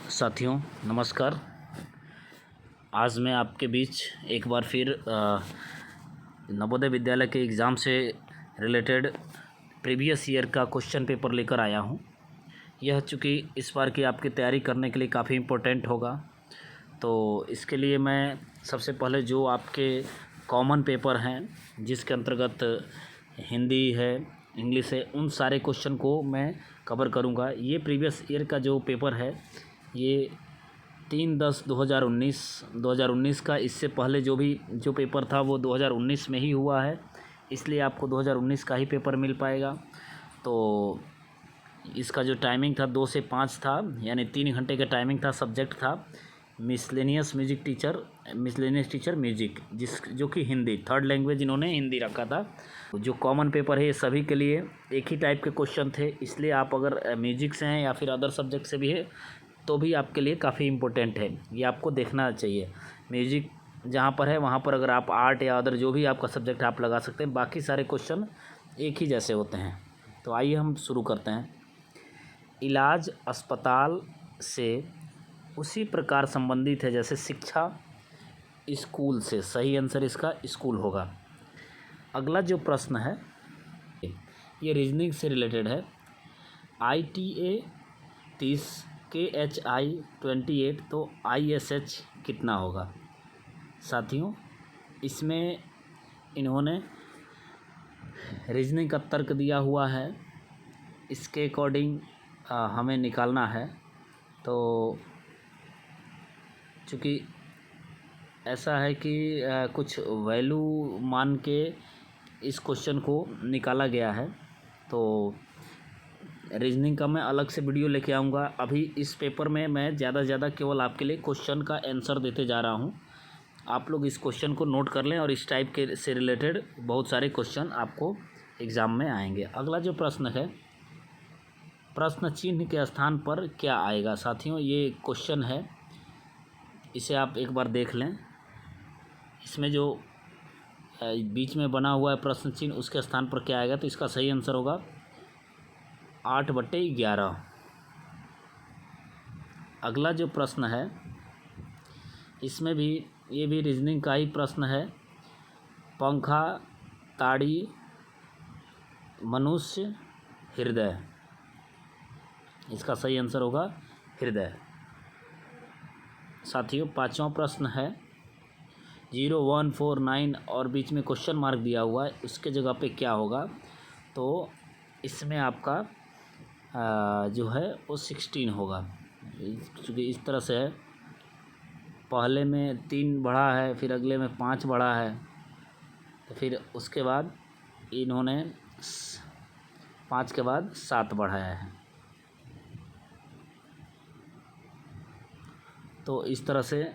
साथियों नमस्कार। आज मैं आपके बीच एक बार फिर नवोदय विद्यालय के एग्ज़ाम से रिलेटेड प्रीवियस ईयर का क्वेश्चन पेपर लेकर आया हूं। यह चूँकि इस बार की आपकी तैयारी करने के लिए काफ़ी इम्पोर्टेंट होगा, तो इसके लिए मैं सबसे पहले जो आपके कॉमन पेपर हैं जिसके अंतर्गत हिंदी है, इंग्लिश है, उन सारे क्वेश्चन को मैं कवर करूंगा। ये प्रीवियस ईयर का जो पेपर है ये 3/10/2019 का, इससे पहले जो पेपर था वो 2019 में ही हुआ है, इसलिए आपको 2019 का ही पेपर मिल पाएगा। तो इसका जो टाइमिंग था 2 से 5 था, यानी 3 घंटे का टाइमिंग था। सब्जेक्ट था मिसलेनियस टीचर म्यूजिक, जो कि हिंदी थर्ड लैंग्वेज इन्होंने हिंदी रखा था। जो कॉमन पेपर है ये सभी के लिए एक ही टाइप के क्वेश्चन थे, इसलिए आप अगर म्यूजिक से हैं या फिर अदर सब्जेक्ट से भी है तो भी आपके लिए काफ़ी इम्पोर्टेंट है, ये आपको देखना चाहिए। म्यूजिक जहाँ पर है वहाँ पर अगर आप आर्ट या अदर जो भी आपका सब्जेक्ट आप लगा सकते हैं, बाकी सारे क्वेश्चन एक ही जैसे होते हैं। तो आइए हम शुरू करते हैं। इलाज अस्पताल से उसी प्रकार संबंधित है जैसे शिक्षा स्कूल से। सही आंसर इसका स्कूल होगा। अगला जो प्रश्न है ये रीजनिंग से रिलेटेड है। ITA 30, KHI 28, तो ISH कितना होगा? साथियों इसमें इन्होंने रीजनिंग का तर्क दिया हुआ है, इसके अकॉर्डिंग हमें निकालना है। तो चूँकि ऐसा है कि कुछ वैल्यू मान के इस क्वेश्चन को निकाला गया है, तो रीजनिंग का मैं अलग से वीडियो लेके आऊँगा। अभी इस पेपर में मैं ज़्यादा से ज़्यादा केवल आपके लिए क्वेश्चन का आंसर देते जा रहा हूँ। आप लोग इस क्वेश्चन को नोट कर लें और इस टाइप के से रिलेटेड बहुत सारे क्वेश्चन आपको एग्ज़ाम में आएंगे। अगला जो प्रश्न है, प्रश्न चिन्ह के स्थान पर क्या आएगा? साथियों ये क्वेश्चन है, इसे आप एक बार देख लें। इसमें जो बीच में बना हुआ है प्रश्न चिन्ह, उसके स्थान पर क्या आएगा? तो इसका सही आंसर होगा 8/11। अगला जो प्रश्न है इसमें भी ये भी रीजनिंग का ही प्रश्न है। पंखा, ताड़ी, मनुष्य, हृदय। इसका सही आंसर होगा हृदय। साथियों पांचवा प्रश्न है 0, 1, 4, 9 और बीच में क्वेश्चन मार्क दिया हुआ है, उसके जगह पे क्या होगा? तो इसमें आपका जो है वो 16 होगा, क्योंकि इस तरह से है। पहले में 3 बढ़ा है, फिर अगले में 5 बढ़ा है, तो फिर उसके बाद इन्होंने 5 के बाद 7 बढ़ाया है। तो इस तरह से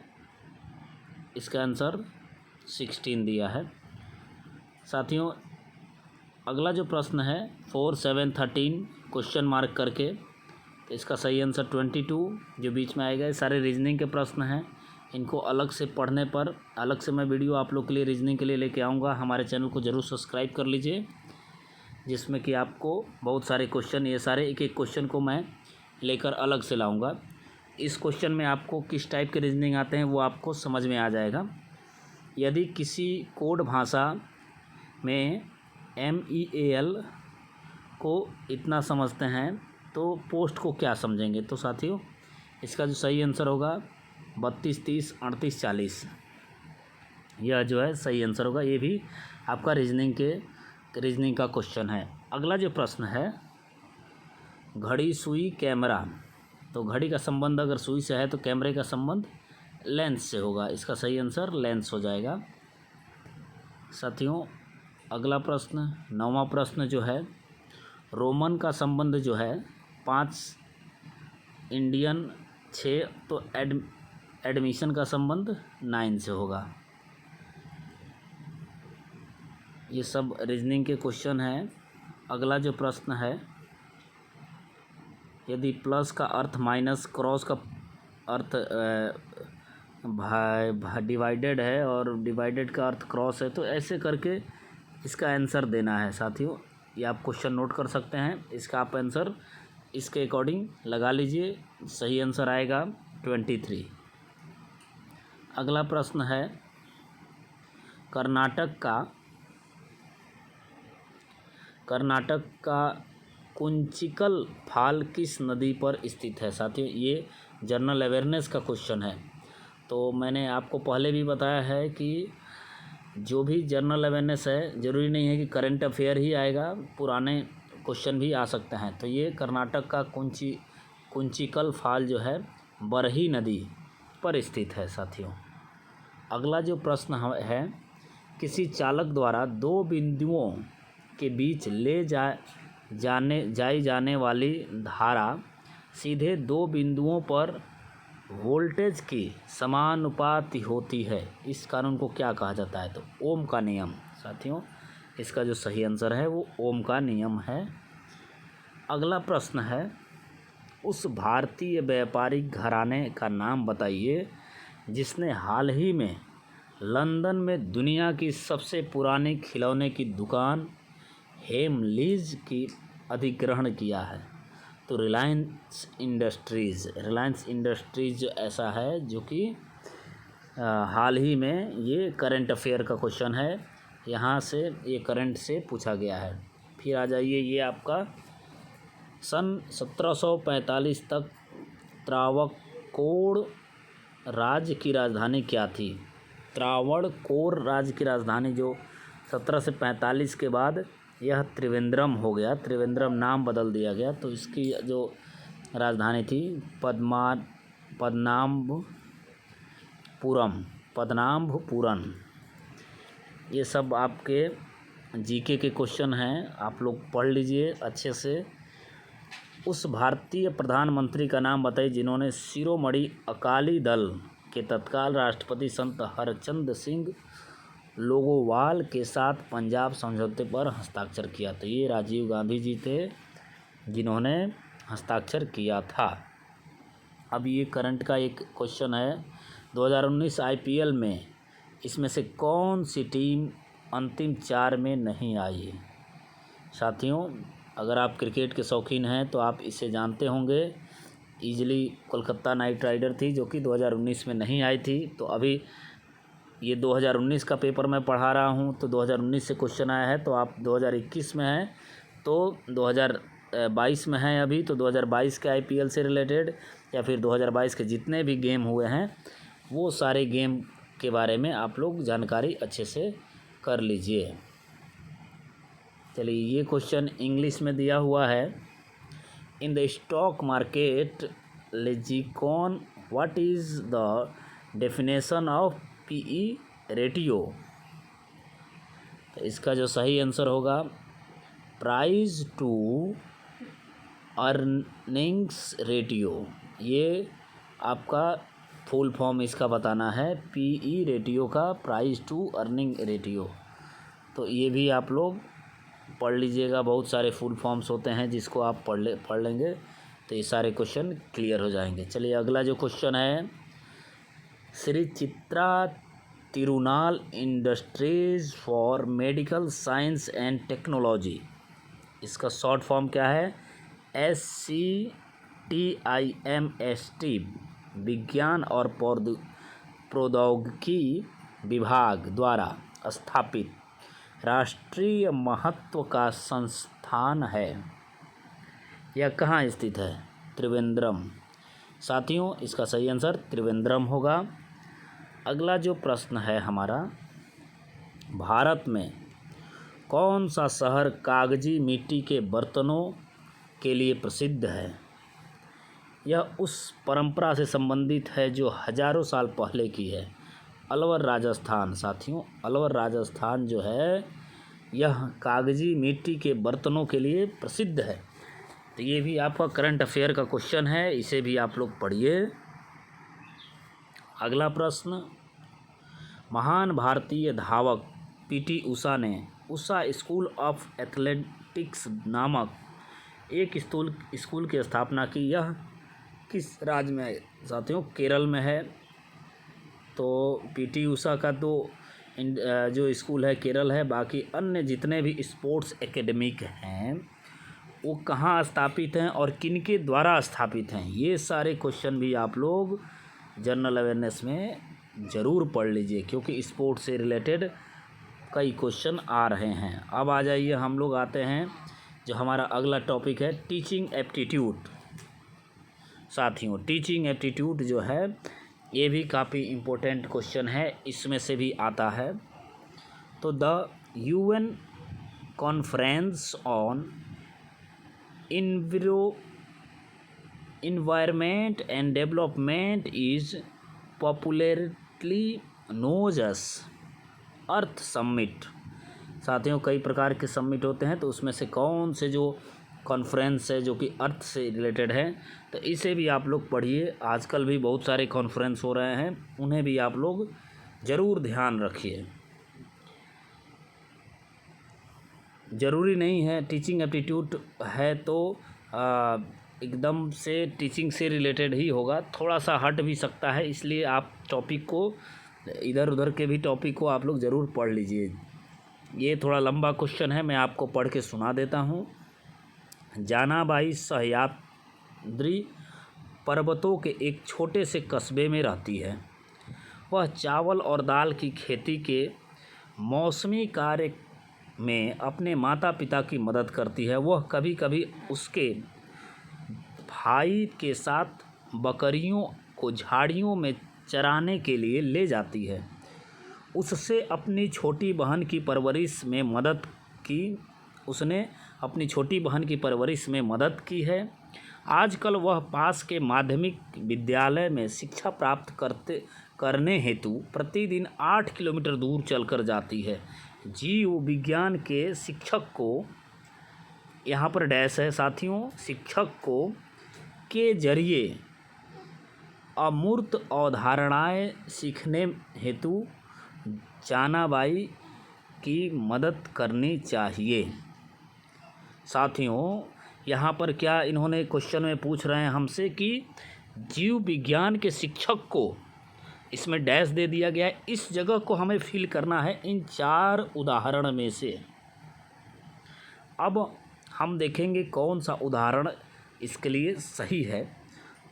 इसका आंसर 16 दिया है। साथियों अगला जो प्रश्न है 4, 7, 13 क्वेश्चन मार्क करके, तो इसका सही आंसर 22 जो बीच में आएगा। ये सारे रीजनिंग के प्रश्न हैं, इनको अलग से पढ़ने पर अलग से मैं वीडियो आप लोग के लिए रीजनिंग के लिए लेके आऊँगा। हमारे चैनल को ज़रूर सब्सक्राइब कर लीजिए, जिसमें कि आपको बहुत सारे क्वेश्चन, ये सारे एक एक क्वेश्चन को मैं लेकर अलग से लाऊँगा। इस क्वेश्चन में आपको किस टाइप के रीजनिंग आते हैं वो आपको समझ में आ जाएगा। यदि किसी कोड भाषा में MEAL को इतना समझते हैं तो पोस्ट को क्या समझेंगे? तो साथियों इसका जो सही आंसर होगा 32, 30, 38, 40, यह जो है सही आंसर होगा। ये भी आपका रीजनिंग का क्वेश्चन है। अगला जो प्रश्न है घड़ी, सुई, कैमरा। तो घड़ी का संबंध अगर सुई से है तो कैमरे का संबंध लेंस से होगा, इसका सही आंसर लेंस हो जाएगा। साथियों अगला प्रश्न 9वां प्रश्न जो है, रोमन का संबंध जो है 5, इंडियन 6, तो एडमिशन का संबंध 9 से होगा। ये सब रीजनिंग के क्वेश्चन हैं। अगला जो प्रश्न है, यदि प्लस का अर्थ माइनस, क्रॉस का अर्थ डिवाइडेड है और डिवाइडेड का अर्थ क्रॉस है, तो ऐसे करके इसका आंसर देना है। साथियों ये आप क्वेश्चन नोट कर सकते हैं, इसका आप आंसर इसके अकॉर्डिंग लगा लीजिए। सही आंसर आएगा 23। अगला प्रश्न है कर्नाटक का कुंचिकल फाल किस नदी पर स्थित है। साथियों ये जनरल अवेयरनेस का क्वेश्चन है। तो मैंने आपको पहले भी बताया है कि जो भी जनरल अवेयरनेस है ज़रूरी नहीं है कि करंट अफेयर ही आएगा, पुराने क्वेश्चन भी आ सकते हैं। तो ये कर्नाटक का कुंचिकल फाल जो है बरही नदी पर स्थित है। साथियों अगला जो प्रश्न है, किसी चालक द्वारा दो बिंदुओं के बीच जाई जाने वाली धारा सीधे दो बिंदुओं पर वोल्टेज की समानुपाती होती है, इस कानून को क्या कहा जाता है। तो ओम का नियम। साथियों इसका जो सही आंसर है वो ओम का नियम है। अगला प्रश्न है, उस भारतीय व्यापारिक घराने का नाम बताइए जिसने हाल ही में लंदन में दुनिया की सबसे पुरानी खिलौने की दुकान हेमलीज की अधिग्रहण किया है। तो रिलायंस इंडस्ट्रीज़ जो ऐसा है जो कि हाल ही में, ये करंट अफेयर का क्वेश्चन है, यहाँ से ये करंट से पूछा गया है। फिर आ जाइए, ये आपका सन 1745 तक त्रावणकोर राज्य की राजधानी क्या थी। त्रावणकोर राज्य की राजधानी जो 1745 के बाद यह त्रिवेंद्रम हो गया, त्रिवेंद्रम नाम बदल दिया गया। तो इसकी जो राजधानी थी पद्मनाभपुरम। ये सब आपके जीके के क्वेश्चन हैं, आप लोग पढ़ लीजिए अच्छे से। उस भारतीय प्रधानमंत्री का नाम बताइए जिन्होंने शिरोमणि अकाली दल के तत्काल राष्ट्रपति संत हरचंद सिंह लोगोवाल के साथ पंजाब समझौते पर हस्ताक्षर किया। तो ये राजीव गांधी जी थे जिन्होंने हस्ताक्षर किया था। अब ये करंट का एक क्वेश्चन है, 2019 आईपीएल में इसमें से कौन सी टीम अंतिम 4 में नहीं आई। साथियों अगर आप क्रिकेट के शौकीन हैं तो आप इसे जानते होंगे। ईजिली कोलकाता नाइट राइडर थी जो कि 2019 में नहीं आई थी। तो अभी ये 2019 का पेपर मैं पढ़ा रहा हूँ, तो 2019 से क्वेश्चन आया है। तो आप 2021 में हैं तो 2022 में हैं अभी, तो 2022 के आईपीएल से रिलेटेड या फिर 2022 के जितने भी गेम हुए हैं वो सारे गेम के बारे में आप लोग जानकारी अच्छे से कर लीजिए। चलिए ये क्वेश्चन इंग्लिश में दिया हुआ है। In the stock market lexicon what is the definition of PE ratio. तो इसका जो सही आंसर होगा प्राइस टू अर्निंग्स रेटियो। ये आपका फुल फॉर्म इसका बताना है, पीई रेटियो का प्राइस टू अर्निंग रेटियो। तो ये भी आप लोग पढ़ लीजिएगा, बहुत सारे फुल फॉर्म्स होते हैं जिसको आप पढ़ लेंगे तो ये सारे क्वेश्चन क्लियर हो जाएंगे। चलिए अगला जो क्वेश्चन है, Shri Chitra Tirunal industries for medical science and technology, इसका शॉर्ट फॉर्म क्या है। SCTIMST विज्ञान और प्रौद्योगिकी विभाग द्वारा स्थापित राष्ट्रीय महत्व का संस्थान है। यह कहाँ स्थित है। त्रिवेंद्रम। साथियों इसका सही आंसर त्रिवेंद्रम होगा। अगला जो प्रश्न है हमारा, भारत में कौन सा शहर कागजी मिट्टी के बर्तनों के लिए प्रसिद्ध है। यह उस परंपरा से संबंधित है जो हजारों साल पहले की है। अलवर राजस्थान। साथियों अलवर राजस्थान जो है यह कागजी मिट्टी के बर्तनों के लिए प्रसिद्ध है। तो ये भी आपका करंट अफेयर का क्वेश्चन है, इसे भी आप लोग पढ़िए। अगला प्रश्न, महान भारतीय धावक पीटी उषा ने उषा स्कूल ऑफ एथलेटिक्स नामक एक स्कूल की स्थापना की। यह किस राज्य में है। साथियों केरल में है। तो पीटी उषा का तो जो स्कूल है केरल है, बाकी अन्य जितने भी स्पोर्ट्स एकेडमिक हैं वो कहाँ स्थापित हैं और किनके द्वारा स्थापित हैं, ये सारे क्वेश्चन भी आप लोग जनरल अवेयरनेस में ज़रूर पढ़ लीजिए, क्योंकि स्पोर्ट्स से रिलेटेड कई क्वेश्चन आ रहे हैं। अब आ जाइए, हम लोग आते हैं जो हमारा अगला टॉपिक है टीचिंग एप्टीट्यूड। साथियों, टीचिंग एप्टीट्यूड जो है ये भी काफ़ी इम्पोर्टेंट क्वेश्चन है, इसमें से भी आता है। तो the UN conference on environment and development is popularly known as earth summit. साथियों, कई प्रकार के समिट होते हैं, तो उसमें से कौन से जो कॉन्फ्रेंस है जो कि अर्थ से रिलेटेड है, तो इसे भी आप लोग पढ़िए। आजकल भी बहुत सारे कॉन्फ्रेंस हो रहे हैं, उन्हें भी आप लोग ज़रूर ध्यान रखिए। ज़रूरी नहीं है टीचिंग एप्टीट्यूड है तो एकदम से टीचिंग से रिलेटेड ही होगा, थोड़ा सा हट भी सकता है, इसलिए आप टॉपिक को इधर उधर के भी टॉपिक को आप लोग ज़रूर पढ़ लीजिए। ये थोड़ा लंबा क्वेश्चन है, मैं आपको पढ़ के सुना देता हूँ। जानाबाई सह्याद्री पर्वतों के एक छोटे से कस्बे में रहती है। वह चावल और दाल की खेती के मौसमी कार्य में अपने माता पिता की मदद करती है। वह कभी कभी उसके भाई के साथ बकरियों को झाड़ियों में चराने के लिए ले जाती है। उसने अपनी छोटी बहन की परवरिश में मदद की है। आजकल वह पास के माध्यमिक विद्यालय में शिक्षा प्राप्त करने हेतु प्रतिदिन 8 किलोमीटर दूर चलकर जाती है। जीव विज्ञान के शिक्षक को, यहाँ पर डैश है साथियों, शिक्षक को के जरिए अमूर्त अवधारणाएं सीखने हेतु जानाबाई की मदद करनी चाहिए। साथियों, यहाँ पर क्या इन्होंने क्वेश्चन में पूछ रहे हैं हमसे कि जीव विज्ञान के शिक्षक को, इसमें डैश दे दिया गया है, इस जगह को हमें फिल करना है इन 4 उदाहरण में से। अब हम देखेंगे कौन सा उदाहरण इसके लिए सही है।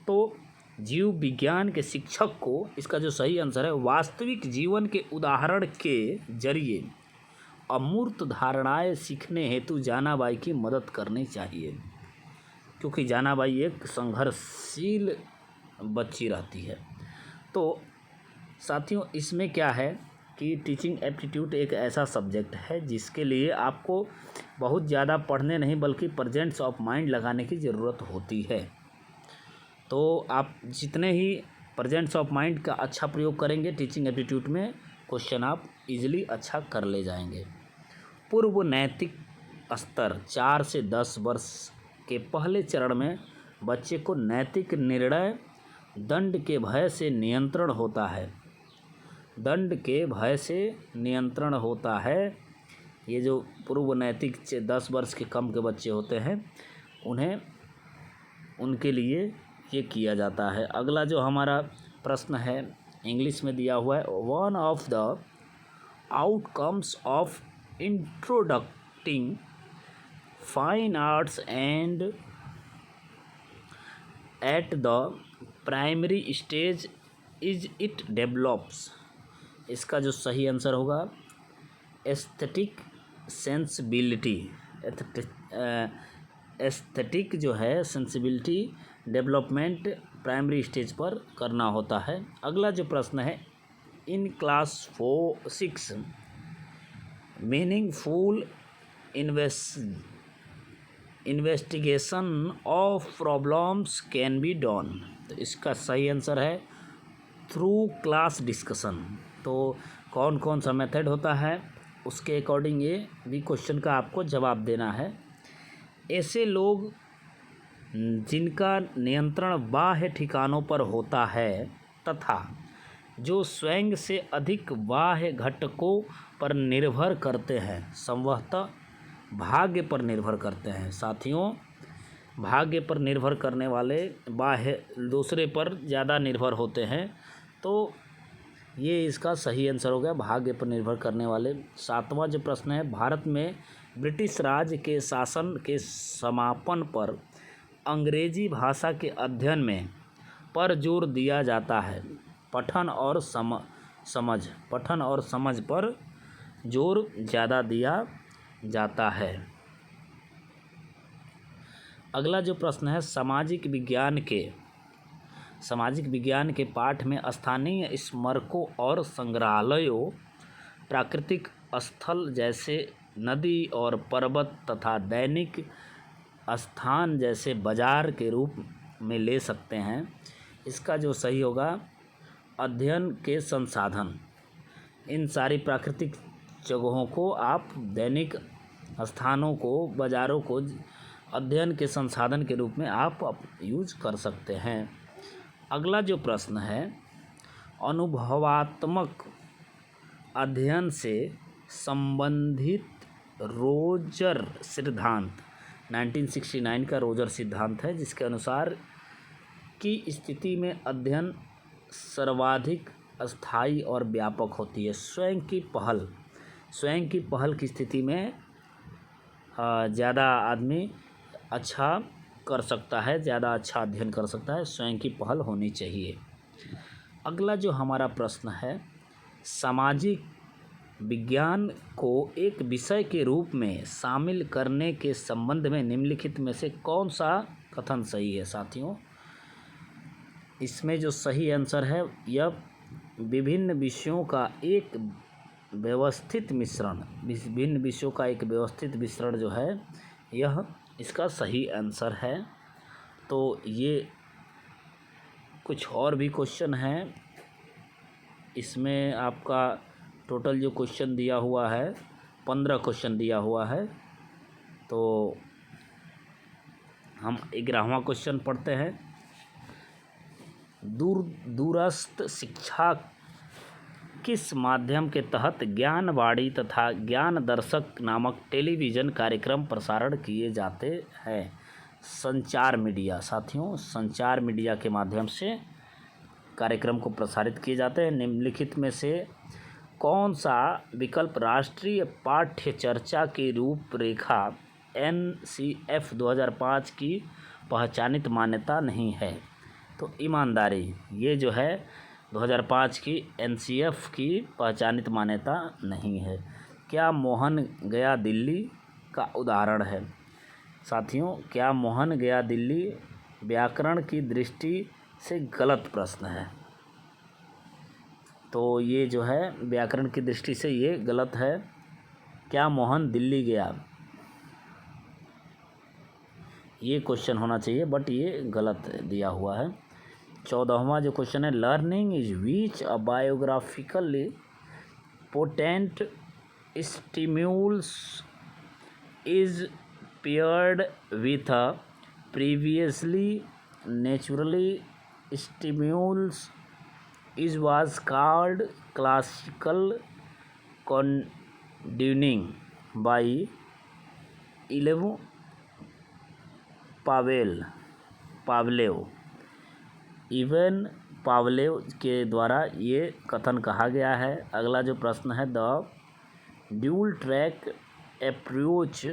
तो जीव विज्ञान के शिक्षक को, इसका जो सही आंसर है, वास्तविक जीवन के उदाहरण के जरिए अमूर्त धारणाएं सीखने हेतु जानाबाई की मदद करनी चाहिए, क्योंकि जानाबाई एक संघर्षशील बच्ची रहती है। तो साथियों, इसमें क्या है कि टीचिंग एप्टीट्यूड एक ऐसा सब्जेक्ट है जिसके लिए आपको बहुत ज़्यादा पढ़ने नहीं बल्कि प्रेजेंस ऑफ माइंड लगाने की ज़रूरत होती है। तो आप जितने ही प्रेजेंस ऑफ माइंड का अच्छा प्रयोग करेंगे टीचिंग एप्टीट्यूड में, क्वेश्चन आप इजीली अच्छा कर ले जाएंगे। पूर्व नैतिक स्तर 4 से 10 वर्ष के पहले चरण में बच्चे को नैतिक निर्णय दंड के भय से नियंत्रण होता है। दंड के भय से नियंत्रण होता है। ये जो पूर्व नैतिक 10 वर्ष के कम के बच्चे होते हैं, उनके लिए ये किया जाता है। अगला जो हमारा प्रश्न है इंग्लिश में दिया हुआ है, one of the outcomes of introducing fine arts and at the primary stage is it develops. इसका जो सही आंसर होगा एस्थेटिक सेंसिबिलिटी। एस्थेटिक जो है सेंसिबिलिटी डेवलपमेंट प्राइमरी स्टेज पर करना होता है। अगला जो प्रश्न है, in class 6 meaningful investigation of problems can be done. तो इसका सही आंसर है थ्रू क्लास डिस्कशन। तो कौन कौन सा मेथड होता है उसके अकॉर्डिंग ये भी क्वेश्चन का आपको जवाब देना है। ऐसे लोग जिनका नियंत्रण बाह्य ठिकानों पर होता है तथा जो स्वयं से अधिक बाह्य घटकों पर निर्भर करते हैं, संभवतः भाग्य पर निर्भर करते हैं। साथियों, भाग्य पर निर्भर करने वाले बाह्य दूसरे पर ज़्यादा निर्भर होते हैं, तो ये इसका सही आंसर हो गया, भाग्य पर निर्भर करने वाले। 7वां जो प्रश्न है, भारत में ब्रिटिश राज के शासन के समापन पर अंग्रेजी भाषा के अध्ययन में पर जोर दिया जाता है? पठन और समझ पर जोर ज़्यादा दिया जाता है। अगला जो प्रश्न है, सामाजिक विज्ञान के पाठ में स्थानीय स्मारकों और संग्रहालयों, प्राकृतिक स्थल जैसे नदी और पर्वत तथा दैनिक स्थान जैसे बाजार के रूप में ले सकते हैं। इसका जो सही होगा, अध्ययन के संसाधन। इन सारी प्राकृतिक जगहों को आप, दैनिक स्थानों को, बाज़ारों को अध्ययन के संसाधन के रूप में आप यूज कर सकते हैं। अगला जो प्रश्न है, अनुभवात्मक अध्ययन से संबंधित रोजर सिद्धांत 1969 का रोजर सिद्धांत है, जिसके अनुसार की स्थिति में अध्ययन सर्वाधिक अस्थायी और व्यापक होती है। स्वयं की पहल की स्थिति में ज़्यादा आदमी अच्छा कर सकता है, ज़्यादा अच्छा अध्ययन कर सकता है। स्वयं की पहल होनी चाहिए। अगला जो हमारा प्रश्न है, सामाजिक विज्ञान को एक विषय के रूप में शामिल करने के संबंध में निम्नलिखित में से कौन सा कथन सही है? साथियों, इसमें जो सही आंसर है, यह विभिन्न विषयों का एक व्यवस्थित मिश्रण जो है, यह इसका सही आंसर है। तो ये कुछ और भी क्वेश्चन हैं। इसमें आपका टोटल जो क्वेश्चन दिया हुआ है, 15 क्वेश्चन दिया हुआ है। तो हम 11वां क्वेश्चन पढ़ते हैं। दूरस्थ शिक्षा किस माध्यम के तहत ज्ञानवाणी तथा ज्ञान दर्शक नामक टेलीविज़न कार्यक्रम प्रसारण किए जाते हैं? संचार मीडिया। साथियों, संचार मीडिया के माध्यम से कार्यक्रम को प्रसारित किए जाते हैं। निम्नलिखित में से कौन सा विकल्प राष्ट्रीय पाठ्य चर्चा की रूपरेखा NCF 2005 की पहचानित मान्यता नहीं है? तो ईमानदारी, ये जो है 2005 की NCF की पहचानित मान्यता नहीं है। क्या मोहन गया दिल्ली का उदाहरण है? साथियों, क्या मोहन गया दिल्ली व्याकरण की दृष्टि से गलत प्रश्न है। तो ये जो है व्याकरण की दृष्टि से ये गलत है। क्या मोहन दिल्ली गया, ये क्वेश्चन होना चाहिए, बट ये गलत दिया हुआ है। 14वां जो क्वेश्चन है, learning is which a biographically potent stimulus is paired with a previously naturally stimulus is was called classical conditioning by Pavlov. Even Pavlov के द्वारा ये कथन कहा गया है। अगला जो प्रश्न है, the dual track approach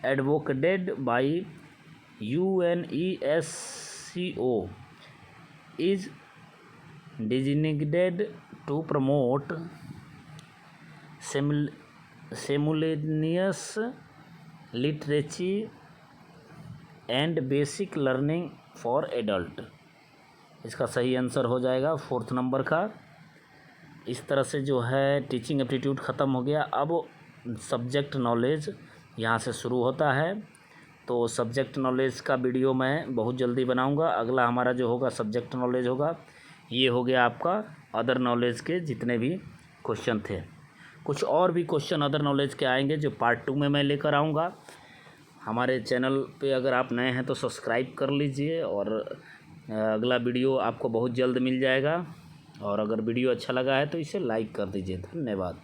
advocated by UNESCO is designated to promote simultaneous literacy and basic learning for adult। इसका सही आंसर हो जाएगा 4th नंबर का। इस तरह से जो है टीचिंग एप्टीट्यूड ख़त्म हो गया। अब सब्जेक्ट नॉलेज यहाँ से शुरू होता है। तो सब्जेक्ट नॉलेज का वीडियो मैं बहुत जल्दी बनाऊंगा। अगला हमारा जो होगा सब्जेक्ट नॉलेज होगा। ये हो गया आपका अदर नॉलेज के जितने भी क्वेश्चन थे। कुछ और भी क्वेश्चन अदर नॉलेज के आएंगे जो पार्ट 2 में मैं लेकर आऊँगा। हमारे चैनल पे अगर आप नए हैं तो सब्सक्राइब कर लीजिए और अगला वीडियो आपको बहुत जल्द मिल जाएगा। और अगर वीडियो अच्छा लगा है तो इसे लाइक कर दीजिए। धन्यवाद।